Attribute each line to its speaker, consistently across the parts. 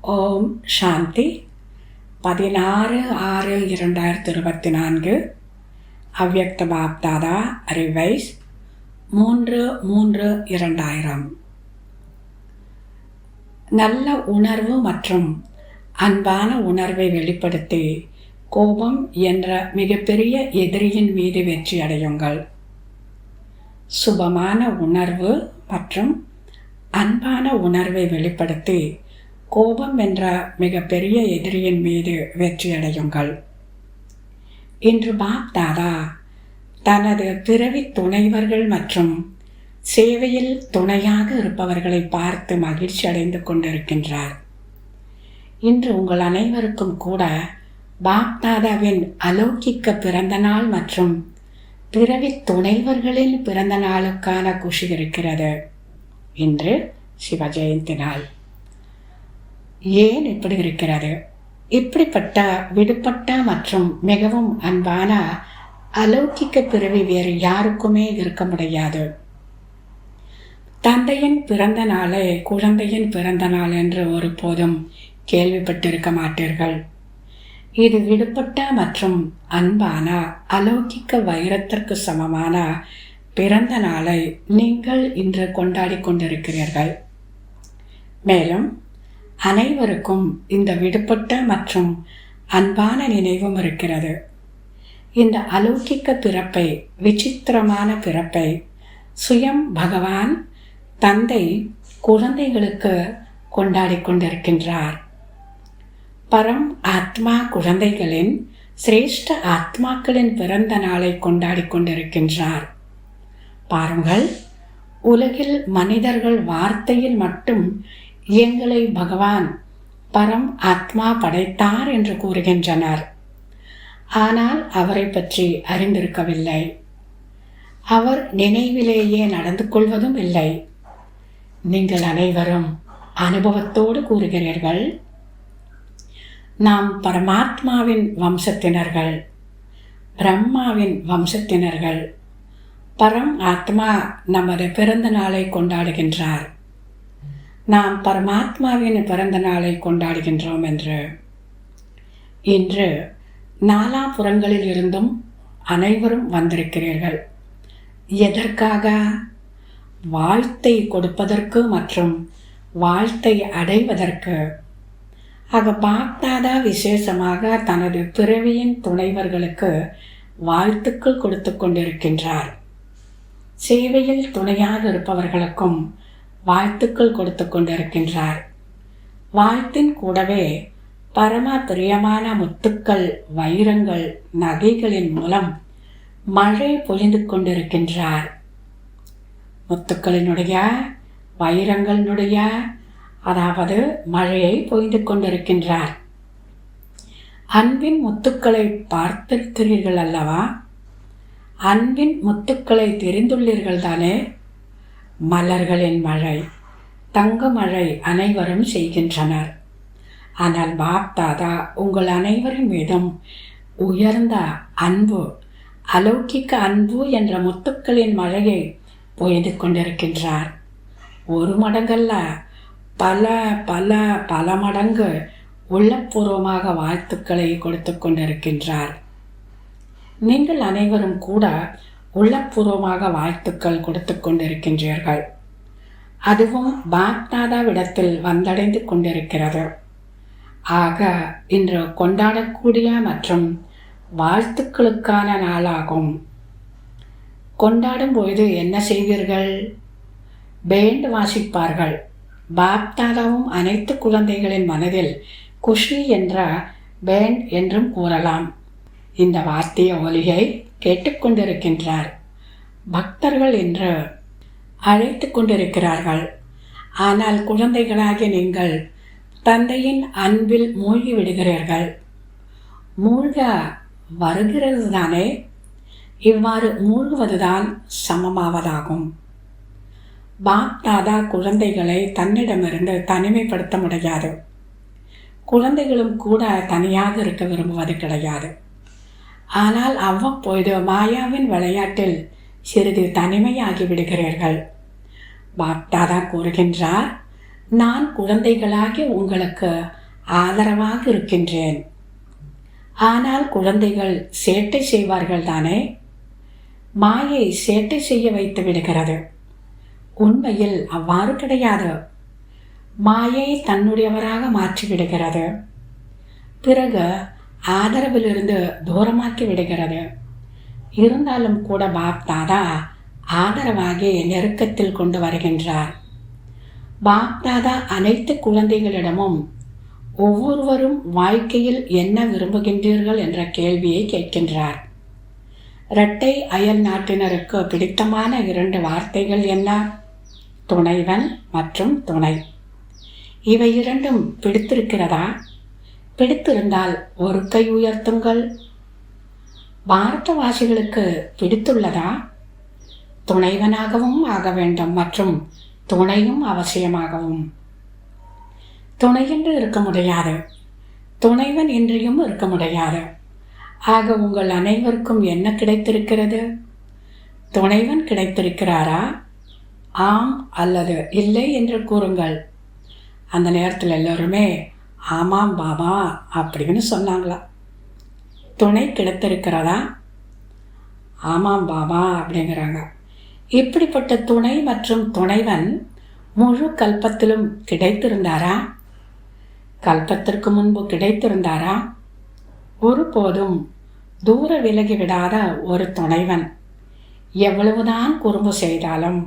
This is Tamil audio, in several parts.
Speaker 1: ஓம் சாந்தி. 16/6/2024 அவ்யக்த பாப்தாதா ரிவைஸ் 3/3/2000. நல்ல உணர்வு மற்றும் அன்பான உணர்வை வெளிப்படுத்தி கோபம் என்ற மிகப்பெரிய எதிரியின் மீது வெற்றி அடையுங்கள். சுபமான உணர்வு மற்றும் அன்பான உணர்வை வெளிப்படுத்தி கோபம் என்ற மிகப்பெரிய எதிரியின் மீது வெற்றியடையுங்கள். இன்று பாப்தாதா தனது பிறவி துணைவர்கள் மற்றும் சேவையில் துணையாக இருப்பவர்களை பார்த்து மகிழ்ச்சி அடைந்து கொண்டிருக்கின்றார். இன்று உங்கள் அனைவருக்கும் கூட பாப்தாதாவின் அலௌகிக்க பிறந்த நாள் மற்றும் பிறவி துணைவர்களின் பிறந்த நாளுக்கான குஷி இருக்கிறது. இன்று சிவ ஜெயந்தி நாள். ஏன் இப்படி இருக்கிறது? இப்படிப்பட்ட விடுபட்ட மற்றும் மிகவும் அன்பான அலௌகிக்க பிறவி வேறு யாருக்குமே இருக்க முடியாது. தந்தையின் பிறந்த நாளை குழந்தையின் பிறந்த நாள் என்று ஒருபோதும் கேள்விப்பட்டிருக்க மாட்டீர்கள். இது விடுபட்ட மற்றும் அன்பான அலௌகிக்க வைரத்திற்கு சமமான பிறந்த நாளை நீங்கள் இன்று கொண்டாடி கொண்டிருக்கிறீர்கள். மேலும் அனைவருக்கும் இந்த விடுபட்ட மற்றும் அன்பான நினைவும் இருக்கிறது. இந்த அலௌகிக்க பிறப்பை, விசித்திரமான பிறப்பை சுயம் பகவான் தந்தை குழந்தைகளுக்கு கொண்டாடி கொண்டிருக்கின்றார். பரம் ஆத்மா குழந்தைகளின் சிரேஷ்ட ஆத்மாக்களின் பிறந்த நாளை கொண்டாடி கொண்டிருக்கின்றார். பாருங்கள், உலகில் மனிதர்கள் வார்த்தையில் மட்டும் எங்களை பகவான் பரம் ஆத்மா படைத்தார் என்று கூறுகின்றனர். ஆனால் அவரை பற்றி அறிந்திருக்கவில்லை. அவர் நினைவிலேயே நடந்து கொள்வதும் இல்லை. நீங்கள் அனைவரும் அனுபவத்தோடு கூறுகிறீர்கள், நாம் பரமாத்மாவின் வம்சத்தினர்கள், பிரம்மாவின் வம்சத்தினர்கள். பரம் ஆத்மா நமது பிறந்த நாளை கொண்டாடுகின்றார். நாம் பரமாத்மாவின் பிறந்த நாளை கொண்டாடுகின்றோம் என்று. இன்று நாலாபுறங்களில் இருந்தும் அனைவரும் வந்திருக்கிறீர்கள். எதற்காக? வாழ்த்தை கொடுப்பதற்கு மற்றும் வாழ்த்தை அடைவதற்கு. ஆக பாப்தாதா விசேஷமாக தனது பிறவியின் துணைவர்களுக்கு வாழ்த்துக்கள் கொடுத்து கொண்டிருக்கின்றார். சேவையில் துணையாக இருப்பவர்களுக்கும் வாழ்த்துக்கள் கொடுத்து கொண்டிருக்கின்றார். வாழ்த்தின் கூடவே பரம பிரியமான முத்துக்கள், வைரங்கள், நகைகளின் மூலம் மழை பொழிந்து கொண்டிருக்கின்றார். முத்துக்களினுடைய, வைரங்களினுடைய, அதாவது மழையை பொழிந்து கொண்டிருக்கின்றார். அன்பின் முத்துக்களை பார்த்திருக்கிறீர்கள் அல்லவா? அன்பின் முத்துக்களை தெரிந்துள்ளீர்கள் தானே? மலர்களின் மழை, தங்க மழை அனைவரும் செய்கின்றனர். ஆனால் பாப்தாதா உங்கள் அனைவரின் மீதும் உயர்ந்த அன்பு, அலௌகிக்க அன்பு என்ற முத்துக்களின் மழையை பொய்து கொண்டிருக்கின்றார். ஒரு மடங்கல்ல, பல பல பல மடங்கு உள்ளபூர்வமாக வாழ்த்துக்களை கொடுத்து கொண்டிருக்கின்றார். நீங்கள் அனைவரும் கூட உள்ளபூர்வமாக வாழ்த்துக்கள் கொடுத்து கொண்டிருக்கின்றீர்கள். அதுவும் பாப்தாதாவிடத்தில் வந்தடைந்து கொண்டிருக்கிறது. ஆக இன்று கொண்டாடக்கூடிய மற்றும் வாழ்த்துக்களுக்கான நாளாகும். கொண்டாடும் பொழுது என்ன செய்வீர்கள்? பேண்ட் வாசிப்பார்கள். பாப்தாதாவும் அனைத்து குழந்தைகளின் மனதில் குஷி என்ற பேண்ட் என்றும் கூறலாம். இந்த வார்த்தைய ஒலியை கேட்டுக்கொண்டிருக்கின்றார். பக்தர்கள் என்று அழைத்து கொண்டிருக்கிறார்கள். ஆனால் குழந்தைகளாகிய நீங்கள் தந்தையின் அன்பில் மூழ்கி விடுகிறீர்கள். மூழ்க வருகிறது தானே? இவ்வாறு மூழ்குவதுதான் சமமாவதாகும். பாப்தாதா குழந்தைகளை தன்னிடமிருந்து தனிமைப்படுத்த முடியாது. குழந்தைகளும் கூட தனியாக இருக்க விரும்புவது கிடையாது. ஆனால் அவ்வப்பொழுது மாயாவின் விளையாட்டில் சிறிது தனிமையாகி விடுகிறீர்கள். பாப்தாதா கூறுகின்றார், நான் குழந்தைகளாகி உங்களுக்கு ஆதரவாக இருக்கின்றேன். ஆனால் குழந்தைகள் சேட்டை செய்வார்கள் தானே? மாயை சேட்டை செய்ய வைத்து விடுகிறது. உண்மையில் அவ்வாறு கிடையாது. மாயை தன்னுடையவராக மாற்றிவிடுகிறது. பிறகு ஆதரவிலிருந்து தூரமாக்கி விடுகிறது. இருந்தாலும் கூட பாப் தாதா ஆதரவாகி நெருக்கத்தில் கொண்டு வருகின்றார். பாப் தாதா அனைத்து குழந்தைகளிடமும் ஒவ்வொருவரும் வாழ்க்கையில் என்ன விரும்புகின்றீர்கள் என்ற கேள்வியை கேட்கின்றார். இரட்டை அயல் நாட்டினருக்கு பிடித்தமான 2 வார்த்தைகள் என்ன? துணைவன் மற்றும் துணை. இவை 2ம் பிடித்திருக்கிறதா? பிடித்திருந்தால் ஒரு கை உயர்த்துங்கள். பாரதவாசிகளுக்கு பிடித்துள்ளதா? துணைவனாகவும் ஆக வேண்டும் மற்றும் துணையும் அவசியமாகவும். துணையின்றி இருக்க முடியாது, துணைவன் இன்றியும் இருக்க முடியாது. ஆக உங்கள் அனைவருக்கும் என்ன கிடைத்திருக்கிறது? துணைவன் கிடைத்திருக்கிறாரா? ஆம் அல்லது இல்லை என்று கூறுங்கள். அந்த நேரத்தில் எல்லோருமே ஆமாம் பாபா அப்படின்னு சொன்னாங்களா? துணை கிடைத்திருக்கிறதா? ஆமாம் பாபா அப்படிங்கிறாங்க. இப்படிப்பட்ட துணை மற்றும் துணைவன் முழு கல்பத்திலும் கிடைத்திருந்தாரா? கல்பத்திற்கு முன்பு கிடைத்திருந்தாரா? ஒருபோதும் தூர விலகிவிடாத ஒரு துணைவன் எவ்வளவுதான் குறும்பு செய்தாலும்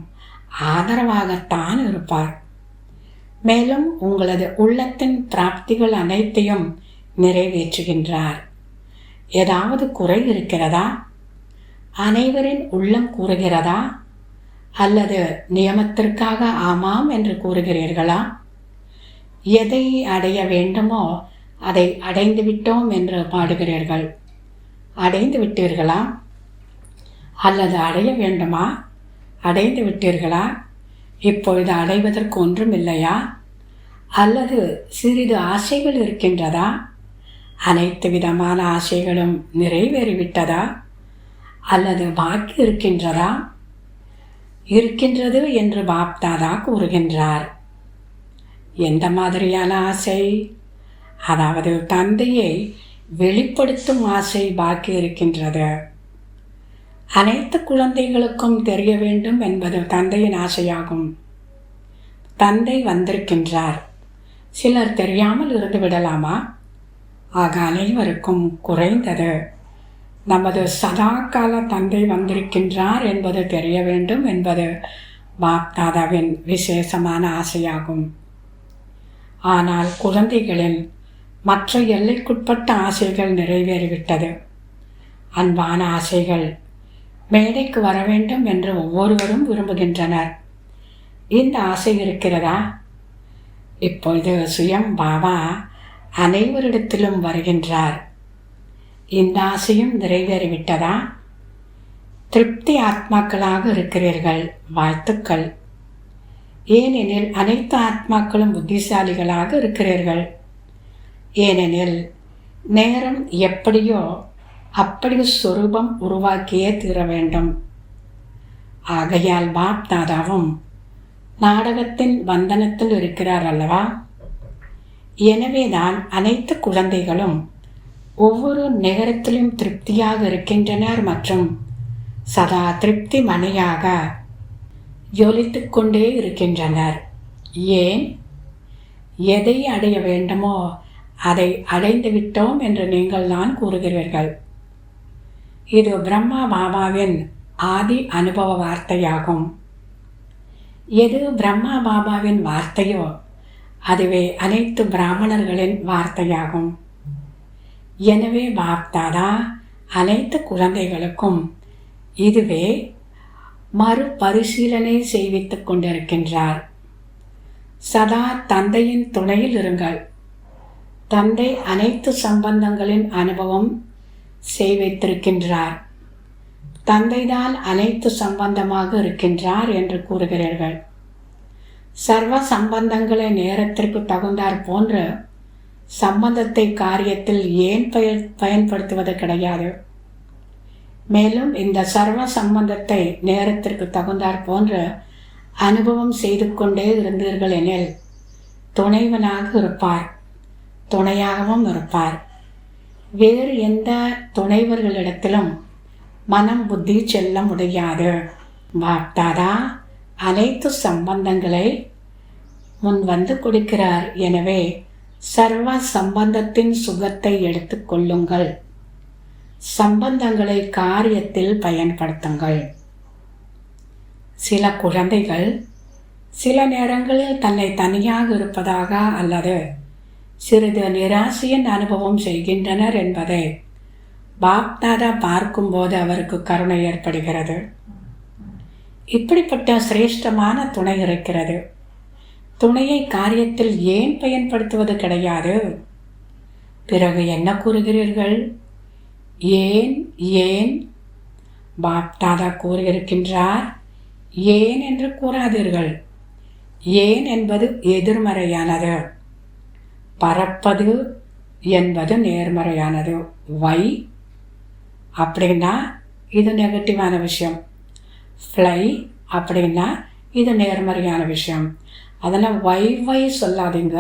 Speaker 1: ஆதரவாகத்தான் இருப்பார். மேலும் உங்களது உள்ளத்தின் பிராப்திகள் அனைத்தையும் நிறைவேற்றுகின்றார். ஏதாவது குறை இருக்கிறதா? அனைவரின் உள்ளம் கூறுகிறதா? அல்லது நியமத்திற்காக ஆமாம் என்று கூறுகிறீர்களா? எதை அடைய வேண்டுமோ அதை அடைந்து விட்டோம் என்று பாடுகிறீர்கள். அடைந்து விட்டீர்களா? அல்லது அடைய வேண்டுமா? அடைந்து விட்டீர்களா? இப்பொழுது அடைவதற்கு ஒன்றும் இல்லையா? அல்லது சிறிது ஆசைகள் இருக்கின்றதா? அனைத்து விதமான ஆசைகளும் நிறைவேறிவிட்டதா? அல்லது பாக்கி இருக்கின்றதா? இருக்கின்றது என்று பாப் தாதா கூறுகின்றார். எந்த மாதிரியான ஆசை? அதாவது தந்தையை வெளிப்படுத்தும் ஆசை பாக்கி இருக்கின்றது. அனைத்து குழந்தைகளுக்கும் தெரிய வேண்டும் என்பது தந்தையின் ஆசையாகும். தந்தை வந்திருக்கின்றார். சிலர் தெரியாமல் இருந்து விடலாமா? ஆக அனைவருக்கும் குறைந்தது நமது சதாகால தந்தை வந்திருக்கின்றார் என்பது தெரிய வேண்டும் என்பது பாப் தாதாவின் விசேஷமான ஆசையாகும். ஆனால் குழந்தைகளின் மற்ற எல்லைக்குட்பட்ட ஆசைகள் நிறைவேறிவிட்டது. அன்பான ஆசைகள் மேடைக்கு வர வேண்டும் என்று ஒவ்வொருவரும் விரும்புகின்றனர். இந்த ஆசை இருக்கிறதா? இப்பொழுது சுயம் பாபா அனைவரிடத்திலும் வருகின்றார். இந்த ஆசையும் நிறைவேறிவிட்டதா? திருப்தி ஆத்மாக்களாக இருக்கிறீர்கள். வாழ்த்துக்கள். ஏனெனில் அனைத்து ஆத்மாக்களும் புத்திசாலிகளாக இருக்கிறீர்கள். ஏனெனில் நேரம் எப்படியோ அப்படி சொரூபம் உருவாக்கியே தீர வேண்டும். ஆகையால் பாப் தாதாவும் நாடகத்தின் பந்தனத்தில் இருக்கிறார் அல்லவா? எனவேதான் அனைத்து குழந்தைகளும் ஒவ்வொரு நேரத்திலும் திருப்தியாக இருக்கின்றனர் மற்றும் சதா திருப்தி மணியாக ஜொலித்து கொண்டே இருக்கின்றனர். ஏன்? எதை அடைய வேண்டுமோ அதை அடைந்து விட்டோம் என்று நீங்கள் தான் கூறுகிறீர்கள். இது பிரம்மா பாபாவின் ஆதி அனுபவ வார்த்தையாகும். எது பிரம்மா பாபாவின் வார்த்தையோ அதுவே அனைத்து பிராமணர்களின் வார்த்தையாகும். எனவே பாப் தாதா அனைத்து குழந்தைகளுக்கும் இதுவே மறுபரிசீலனை செய்வித்துக் கொண்டிருக்கின்றார். சதா தந்தையின் துணையில் இருங்கள். தந்தை அனைத்து சம்பந்தங்களின் அனுபவம் செய்வித்திருக்கின்றார். தந்தைதான் அனைத்து சம்பந்தமாக இருக்கின்றார் என்று கூறுகிறீர்கள். சர்வ சம்பந்தங்களை நேரத்திற்கு தகுந்தாற் போன்று சம்பந்தத்தை காரியத்தில் ஏன் பயன்படுத்துவது கிடையாது. மேலும் இந்த சர்வ சம்பந்தத்தை நேரத்திற்கு தகுந்தாற் போன்று அனுபவம் செய்து கொண்டே இருந்தீர்கள் எனில் துணைவனாக இருப்பார். துணையாகவும் இருப்பார். வேறு எந்த துணைவர்களிடத்திலும் மனம் புத்தி செல்ல முடியாது. பாப்தாதா அனைத்து சம்பந்தங்களை முன் வந்து கொடுக்கிறார். எனவே சர்வ சம்பந்தத்தின் சுகத்தை எடுத்துக்கொள்ளுங்கள். சம்பந்தங்களை காரியத்தில் பயன்படுத்துங்கள். சில குழந்தைகள் சில நேரங்களில் தன்னை தனியாக இருப்பதாக அல்லது சிறிது நிராசையின் அனுபவம் செய்கின்றனர் என்பதை பாப்தாதா பார்க்கும்போது அவருக்கு கருணை ஏற்படுகிறது. இப்படிப்பட்ட சிரேஷ்டமான துணை இருக்கிறது. துணையை காரியத்தில் ஏன் பயன்படுத்துவது கிடையாது? பிறகு என்ன கூறுகிறீர்கள்? ஏன் ஏன்? பாப்தாதா கூறியிருக்கின்றார், ஏன் என்று கூறாதீர்கள். ஏன் என்பது எதிர்மறையானது, பறப்பது என்பது நேர்மறையானது. வை அப்படின்னா இது நெகட்டிவான விஷயம். ஃப்ளை அப்படின்னா இது நேர்மறையான விஷயம். அதெல்லாம் வை சொல்லாதீங்க.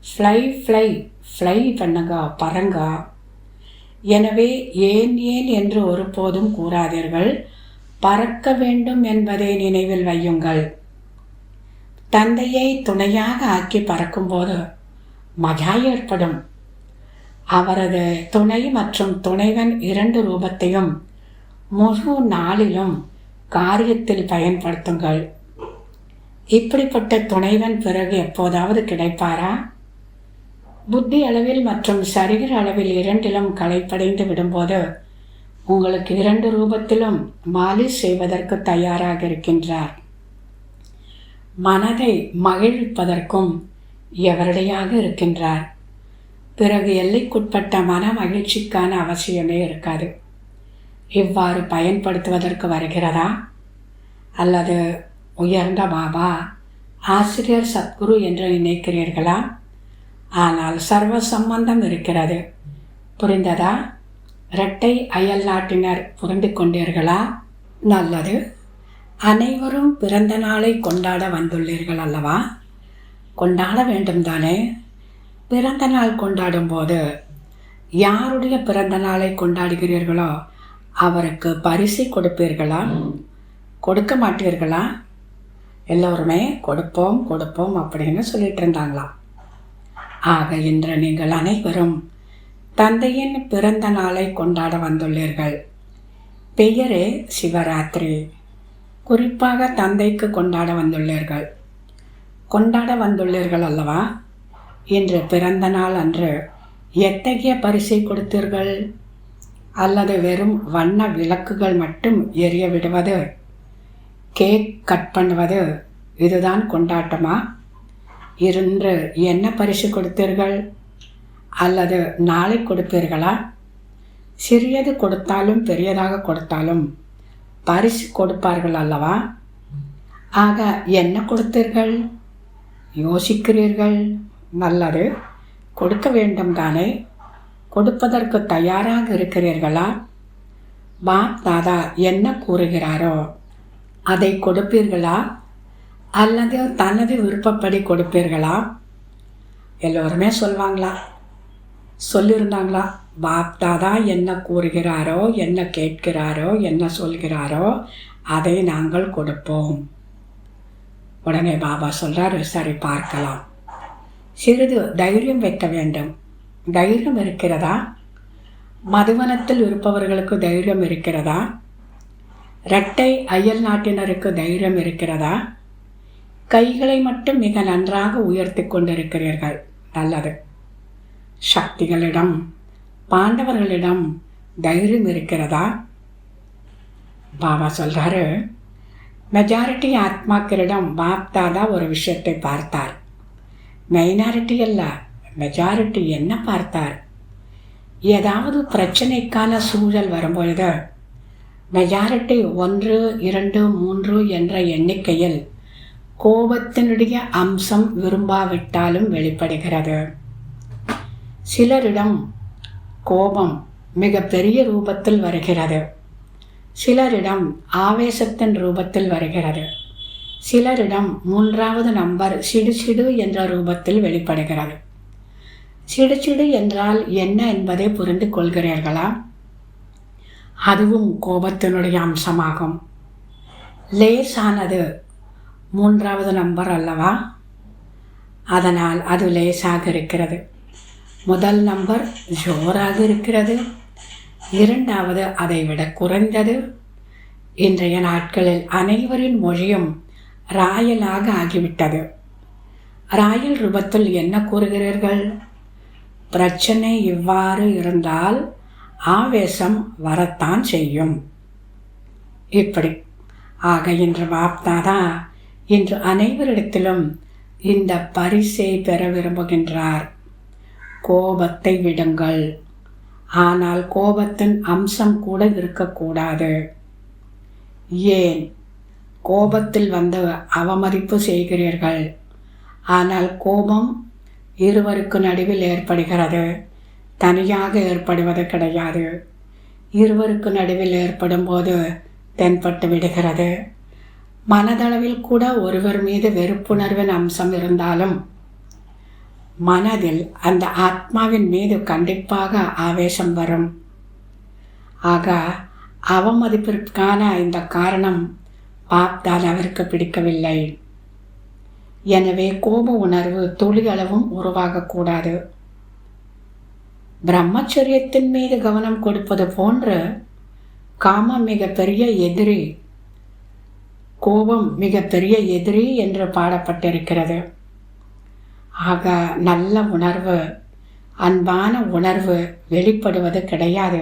Speaker 1: ஃப்ளை ஃப்ளை ஃப்ளை பண்ணுங்க, பறங்க. எனவே ஏன் ஏன் என்று ஒருபோதும் கூறாதீர்கள். பறக்க வேண்டும் என்பதை நினைவில் வையுங்கள். தந்தையை துணையாக ஆக்கி பறக்கும்போது மஜா ஏற்படும். அவரது துணை மற்றும் துணைவன் இரண்டு ரூபத்தையும் முழு நாளிலும் காரியத்தில் பயன்படுத்துங்கள். இப்படிப்பட்ட துணைவன் பிறகு எப்போதாவது கிடைப்பாரா? புத்தி அளவில் மற்றும் சரீர அளவில் இரண்டிலும் களைப்படைந்து விடும்போது உங்களுக்கு இரண்டு ரூபத்திலும் மாலிஷ் செய்வதற்கு தயாராக இருக்கின்றார். மனதை மகிழ்விப்பதற்கும் எவரடையாக இருக்கின்றார். பிறகு எல்லைக்குட்பட்ட மன மகிழ்ச்சிக்கான அவசியமே இருக்காது. இவ்வாறு பயன்படுத்துவதற்கு வருகிறதா? அல்லது உயர்ந்த பாபா, ஆசிரியர், சத்குரு என்று நினைக்கிறீர்களா? ஆனால் சர்வ சம்பந்தம் இருக்கிறது. புரிந்ததா? இரட்டை அயல் நாட்டினர் புரிந்து கொண்டீர்களா? நல்லது. அனைவரும் பிறந்த நாளை கொண்டாட வந்துள்ளீர்கள் அல்லவா? கொண்டாட வேண்டும் தானே? பிறந்த நாள் கொண்டாடும் போது யாருடைய பிறந்த நாளை கொண்டாடுகிறீர்களோ அவருக்கு பரிசை கொடுப்பீர்களா? கொடுக்க மாட்டீர்களா? எல்லோருமே கொடுப்போம் கொடுப்போம் அப்படின்னு சொல்லிட்டு இருந்தாங்களாம். ஆக இன்று நீங்கள் அனைவரும் தந்தையின் பிறந்த நாளை கொண்டாட வந்துள்ளீர்கள். பெயரே சிவராத்திரி. குறிப்பாக தந்தைக்கு கொண்டாட வந்துள்ளீர்கள். கொண்டாட வந்துள்ளீர்கள் அல்லவா? இன்று பிறந்த நாள் அன்று எத்தகைய பரிசை கொடுத்தீர்கள்? அல்லது வெறும் வண்ண விளக்குகள் மட்டும் எரிய விடுவது, கேக் கட் பண்ணுவது, இதுதான் கொண்டாட்டமா? இன்று என்ன பரிசு கொடுத்தீர்கள்? அல்லது நாளை கொடுப்பீர்களா? சிறியது கொடுத்தாலும் பெரியதாக கொடுத்தாலும் பரிசு கொடுப்பார்கள் அல்லவா? ஆக என்ன கொடுத்தீர்கள்? யோசிக்கிறீர்கள். நல்லது, கொடுக்க வேண்டும் தானே? கொடுப்பதற்கு தயாராக இருக்கிறீர்களா? பாப் தாதா என்ன கூறுகிறாரோ அதை கொடுப்பீர்களா? அல்லது தனது விருப்பப்படி கொடுப்பீர்களா? எல்லோருமே சொல்வாங்களா, சொல்லியிருந்தாங்களா? பாப் தாதா என்ன கூறுகிறாரோ, என்ன கேட்கிறாரோ, என்ன சொல்கிறாரோ அதை நாங்கள் கொடுப்போம். உடனே பாபா சொல்கிறார், சரி பார்க்கலாம். சிறிது தைரியம் வைக்க வேண்டும். தைரியம் இருக்கிறதா? மதுவனத்தில் இருப்பவர்களுக்கு தைரியம் இருக்கிறதா? இரட்டை அயல் நாட்டினருக்கு தைரியம் இருக்கிறதா? கைகளை மட்டும் மிக நன்றாக உயர்த்தி கொண்டிருக்கிறீர்கள். நல்லது. சக்திகளிடம், பாண்டவர்களிடம் தைரியம் இருக்கிறதா? பாபா சொல்கிறாரு, மெஜாரிட்டி ஆத்மாக்களிடம் பாப் தாதா ஒரு விஷயத்தை பார்த்தார். மைனாரிட்டி அல்ல, மெஜாரிட்டி என்ன பார்த்தார்? ஏதாவது பிரச்சனைக்கான சூழல் வரும்பொழுது மெஜாரிட்டி 1, 2, 3 என்ற எண்ணிக்கையில் கோபத்தினுடைய அம்சம் விரும்பாவிட்டாலும் வெளிப்படுகிறது. சிலரிடம் கோபம் மிக பெரிய ரூபத்தில் வருகிறது. சிலரிடம் ஆவேசத்தின் ரூபத்தில் வருகிறது. சிலரிடம் 3வது நம்பர் சிடு சிடு என்ற ரூபத்தில் வெளிப்படுகிறது. சிடுசிடு என்றால் என்ன என்பதை புரிந்து கொள்கிறீர்களா? அதுவும் கோபத்தினுடைய அம்சமாகும். லேசானது 3வது நம்பர் அல்லவா? அதனால் அது லேசாக இருக்கிறது. முதல் நம்பர் ஜோராக இருக்கிறது. 2வது அதை விட குறைந்தது. இன்றைய நாட்களில் அனைவரின் மொழியும் ராயலாக ஆகிவிட்டது. ராயல் ரூபத்தில் என்ன கூறுகிறீர்கள்? பிரச்சனை இவ்வாறு இருந்தால் ஆவேசம் வரத்தான் செய்யும். இப்படி ஆக இன்று பாப்தாதா இன்று அனைவரிடத்திலும் இந்த பரிசை பெற விரும்புகின்றார். கோபத்தை விடுங்கள். ஆனால் கோபத்தின் அம்சம் கூட இருக்கக்கூடாது. ஏன்? கோபத்தில் வந்து அவமதிப்பு செய்கிறீர்கள். ஆனால் கோபம் இருவருக்கு நடுவில் ஏற்படுகிறது, தனியாக ஏற்படுவது கிடையாது. இருவருக்கு நடுவில் ஏற்படும் போது தென்பட்டு விடுகிறது. மனதளவில் கூட ஒருவர் மீது வெறுப்புணர்வின் அம்சம் இருந்தாலும் மனதில் அந்த ஆத்மாவின் மீது கண்டிப்பாக ஆவேசம் வரும். ஆக அவமதிப்பிற்கான இந்த காரணம் பாப்தாதாவிற்கு பிடிக்கவில்லை. எனவே கோப உணர்வு துளியளவும் உருவாகக்கூடாது. பிரம்மச்சரியத்தின் மீது கவனம் கொடுப்பது போன்று காமம் மிகப்பெரிய எதிரி, கோபம் மிகப்பெரிய எதிரி என்று பாடப்பட்டிருக்கிறது. ஆக நல்ல உணர்வு, அன்பான உணர்வு வெளிப்படுவது கிடையாது.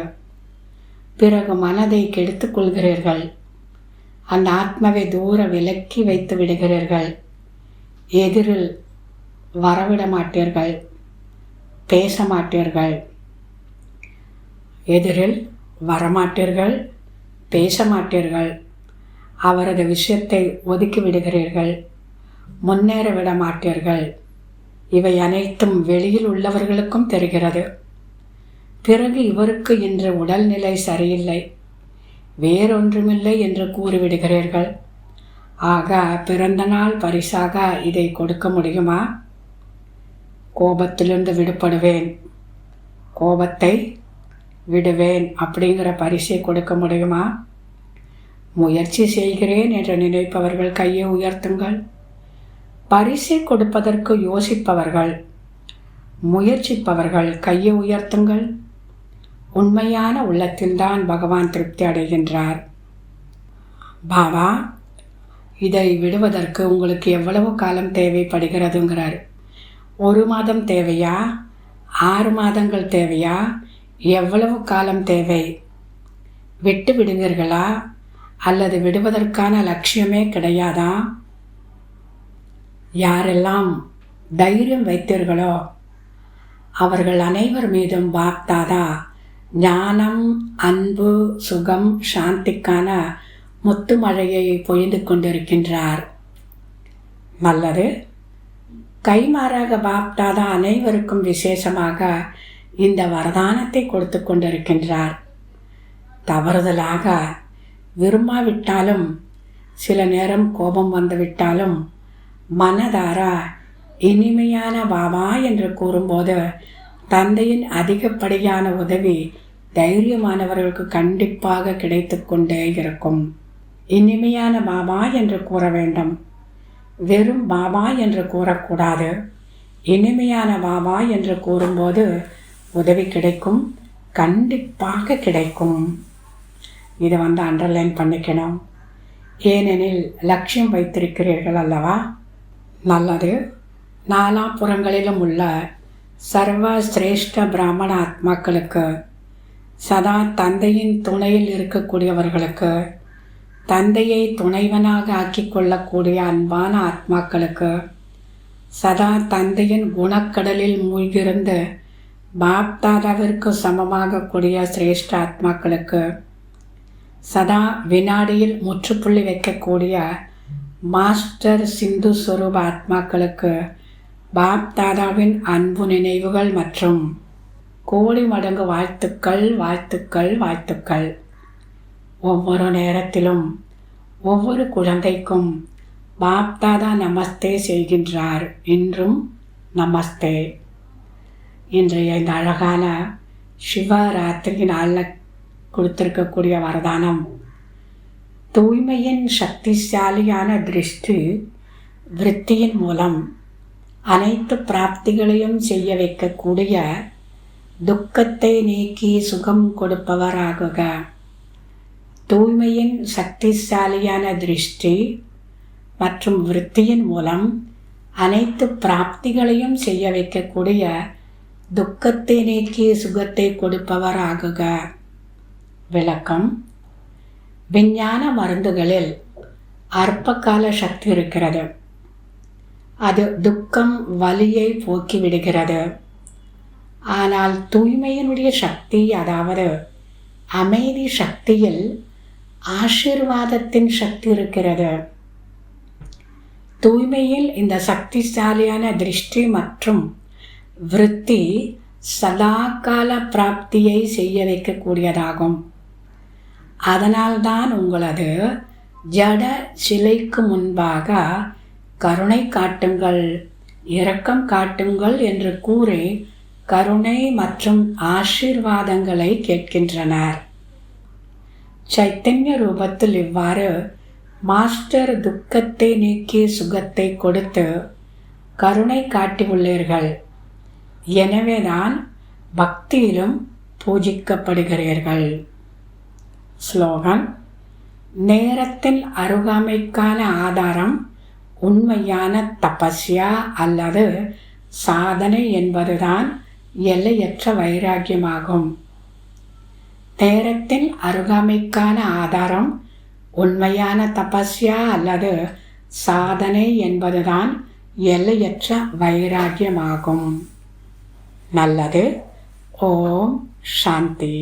Speaker 1: பிறகு மனதை கெடுத்துக் கொள்கிறீர்கள். அந்த ஆத்மாவை தூர விலக்கி வைத்து விடுகிறீர்கள். எதிரில் வரவிட மாட்டீர்கள், பேச மாட்டீர்கள். எதிரில் வரமாட்டீர்கள், பேச மாட்டீர்கள். அவரது விஷயத்தை ஒதுக்கி விடுகிறீர்கள், முன்னேற விட மாட்டீர்கள். இவை அனைத்தும் வெளியில் உள்ளவர்களுக்கும் தெரிகிறது. பிறகு இவருக்கு இன்று உடல்நிலை சரியில்லை, வேறொன்றுமில்லை என்று கூறிவிடுகிறீர்கள். ஆக பிறந்த நாள் பரிசாக இதை கொடுக்க முடியுமா? கோபத்திலிருந்து விடுபடுவேன், கோபத்தை விடுவேன் அப்படிங்கிற பரிசை கொடுக்க முடியுமா? முயற்சி செய்கிறேன் என்று நினைப்பவர்கள் கையை உயர்த்துங்கள். பரிசை கொடுப்பதற்கு யோசிப்பவர்கள், முயற்சிப்பவர்கள் கையை உயர்த்துங்கள். உண்மையான உள்ளத்தில்தான் பகவான் திருப்தி அடைகின்றார். பாபா, இதை விடுவதற்கு உங்களுக்கு எவ்வளவு காலம் தேவைப்படுகிறதுங்கிறார். 1 மாதம் தேவையா? 6 மாதங்கள் தேவையா? எவ்வளவு காலம் தேவை? விட்டு விடுவீர்களா? அல்லது விடுவதற்கான லட்சியமே கிடையாதா? யாரெல்லாம் தைரியம் வைத்தீர்களோ அவர்கள் அனைவர் மீதும் பாப்தாதா ஞானம், அன்பு, சுகம், சாந்திக்கான முத்து மழையை பொழிந்து கொண்டிருக்கின்றார். நல்லது. கைமாறாக பாப்தாதா அனைவருக்கும் விசேஷமாக இந்த வரதானத்தை கொடுத்து கொண்டிருக்கின்றார். தவறுதலாக விரும்பாவிட்டாலும், சில நேரம் கோபம் வந்துவிட்டாலும் மனதார இனிமையான பாபா என்று கூறும்போது தந்தையின் அதிகப்படியான உதவி தைரியமானவர்களுக்கு கண்டிப்பாக கிடைத்து கொண்டே இருக்கும். இனிமையான பாபா என்று கூற வேண்டும், வெறும் பாபா என்று கூறக்கூடாது. இனிமையான பாபா என்று கூறும்போது உதவி கிடைக்கும், கண்டிப்பாக கிடைக்கும். இதை அண்டர்லைன் பண்ணிக்கணும். ஏனெனில் லட்சியம் வைத்திருக்கிறீர்கள் அல்லவா? நல்லது. நாலாபுறங்களிலும் உள்ள சர்வ சிரேஷ்ட பிராமண ஆத்மாக்களுக்கு, சதா தந்தையின் துணையில் இருக்கக்கூடியவர்களுக்கு, தந்தையை துணைவனாக ஆக்கி கொள்ளக்கூடிய அன்பான ஆத்மாக்களுக்கு, சதா தந்தையின் குணக்கடலில் மூழ்கிருந்து பாப்தாதாவிற்கு சமமாக கூடிய சிரேஷ்ட ஆத்மாக்களுக்கு, சதா வினாடியில் முற்றுப்புள்ளி வைக்கக்கூடிய மாஸ்டர் சிந்து ஸ்வரூப ஆத்மாக்களுக்கு பாப்தாதாவின் அன்பு நினைவுகள் மற்றும் கோடி மடங்கு வாழ்த்துக்கள், வாழ்த்துக்கள், வாழ்த்துக்கள். ஒவ்வொரு நேரத்திலும் ஒவ்வொரு குழந்தைக்கும் பாப்தாதா நமஸ்தே செய்கின்றார். இன்றும் நமஸ்தே. இன்றைய இந்த அழகான சிவராத்திரி நாளில் கொடுத்துருக்கக்கூடிய வரதானம், தூய்மையின் சக்திசாலியான திருஷ்டி விருத்தியின் மூலம் அனைத்து பிராப்திகளையும் செய்ய வைக்கக்கூடிய துக்கத்தை நீக்கி சுகம் கொடுப்பவராகுக. தூய்மையின் சக்திசாலியான திருஷ்டி மற்றும் விருத்தியின் மூலம் அனைத்து பிராப்திகளையும் செய்ய வைக்கக்கூடிய துக்கத்தை நீக்கி சுகத்தை கொடுப்பவராகுக. விளக்கம்: விஞ்ஞான மருந்துகளில் அற்பகால சக்தி இருக்கிறது. அது துக்கம், வலியை போக்கிவிடுகிறது. ஆனால் தூய்மையினுடைய சக்தி, அதாவது அமைதி சக்தியில் ஆசீர்வாதத்தின் சக்தி இருக்கிறது. தூய்மையில் இந்த சக்திசாலியான திருஷ்டி மற்றும் விருத்தி சதாகால பிராப்தியை செய்ய வைக்கக்கூடியதாகும். அதனால்தான் உங்களது ஜட சிலைக்கு முன்பாக கருணை காட்டுங்கள், இரக்கம் காட்டுங்கள் என்று கூறி கருணை மற்றும் ஆசீர்வாதங்களை கேட்கின்றனர். சைத்தன்ய ரூபத்தில் இவ்வாறு மாஸ்டர் துக்கத்தை நீக்கி சுகத்தை கொடுத்து கருணை காட்டியுள்ளீர்கள். எனவேதான் பக்தியிலும் பூஜிக்கப்படுகிறீர்கள். ஸ்லோகன்: நேரத்தின் அருகாமைக்கான ஆதாரம் உண்மையான தபஸ்யா அல்லது சாதனை என்பதுதான் எல்லையற்ற வைராக்கியமாகும். நேரத்தின் அருகாமைக்கான ஆதாரம் உண்மையான தபஸ்யா அல்லது சாதனை என்பதுதான் எல்லையற்ற வைராக்கியமாகும். நல்லது. ஓம் சாந்தி.